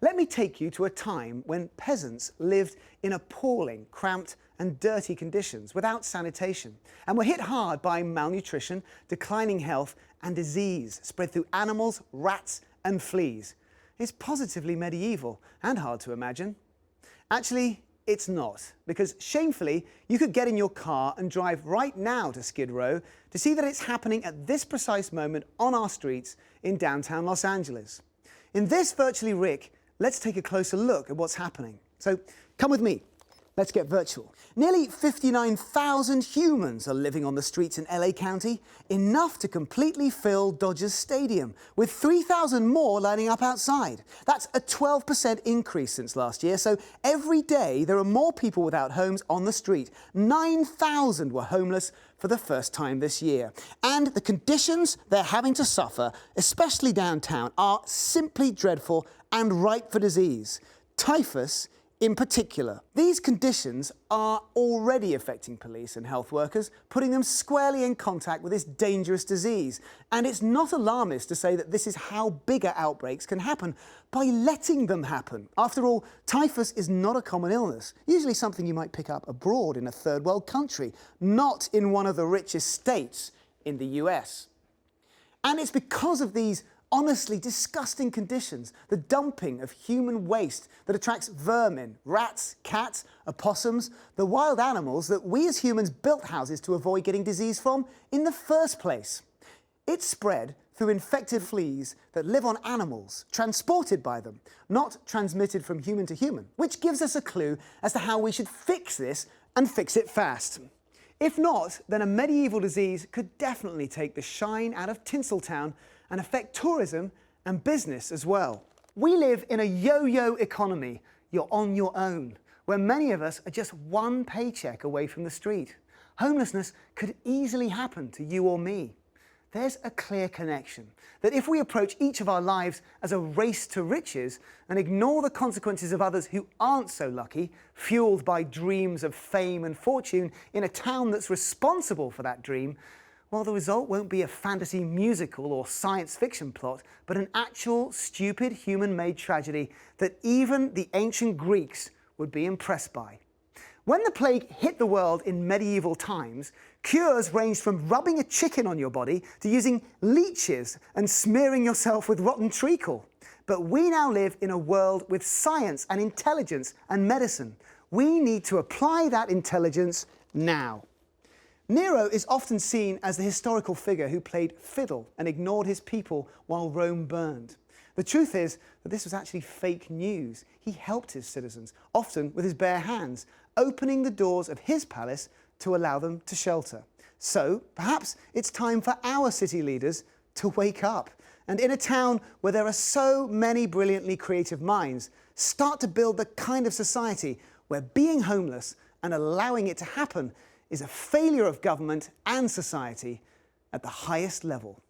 Let me take you to a time when peasants lived in appalling, cramped and dirty conditions without sanitation and were hit hard by malnutrition, declining health and disease spread through animals, rats and fleas. It's positively medieval and hard to imagine. Actually, it's not, because shamefully, you could get in your car and drive right now to Skid Row to see that it's happening at this precise moment on our streets in downtown Los Angeles. In this Virtually Rick, let's take a closer look at what's happening. So come with me. Let's get virtual. Nearly 59,000 humans are living on the streets in LA County, enough to completely fill Dodgers Stadium, with 3,000 more lining up outside. That's a 12% increase since last year, so every day there are more people without homes on the street. 9,000 were homeless for the first time this year. And the conditions they're having to suffer, especially downtown, are simply dreadful and ripe for disease. Typhus in particular. These conditions are already affecting police and health workers, putting them squarely in contact with this dangerous disease. And it's not alarmist to say that this is how bigger outbreaks can happen, by letting them happen. After all, typhus is not a common illness, usually something you might pick up abroad in a third world country, not in one of the richest states in the US. And it's because of these honestly disgusting conditions, the dumping of human waste that attracts vermin, rats, cats, opossums, the wild animals that we as humans built houses to avoid getting disease from in the first place. It's spread through infected fleas that live on animals, transported by them, not transmitted from human to human, which gives us a clue as to how we should fix this and fix it fast. If not, then a medieval disease could definitely take the shine out of Tinseltown and affect tourism and business as well. We live in a yo-yo economy, you're on your own, where many of us are just one paycheck away from the street. Homelessness could easily happen to you or me. There's a clear connection that if we approach each of our lives as a race to riches and ignore the consequences of others who aren't so lucky, fueled by dreams of fame and fortune in a town that's responsible for that dream, well, the result won't be a fantasy musical or science fiction plot, but an actual stupid human-made tragedy that even the ancient Greeks would be impressed by. When the plague hit the world in medieval times, cures ranged from rubbing a chicken on your body to using leeches and smearing yourself with rotten treacle. But we now live in a world with science and intelligence and medicine. We need to apply that intelligence now. Nero is often seen as the historical figure who played fiddle and ignored his people while Rome burned. The truth is that this was actually fake news. He helped his citizens, often with his bare hands, opening the doors of his palace to allow them to shelter. So perhaps it's time for our city leaders to wake up, and in a town where there are so many brilliantly creative minds, start to build the kind of society where being homeless and allowing it to happen is a failure of government and society at the highest level.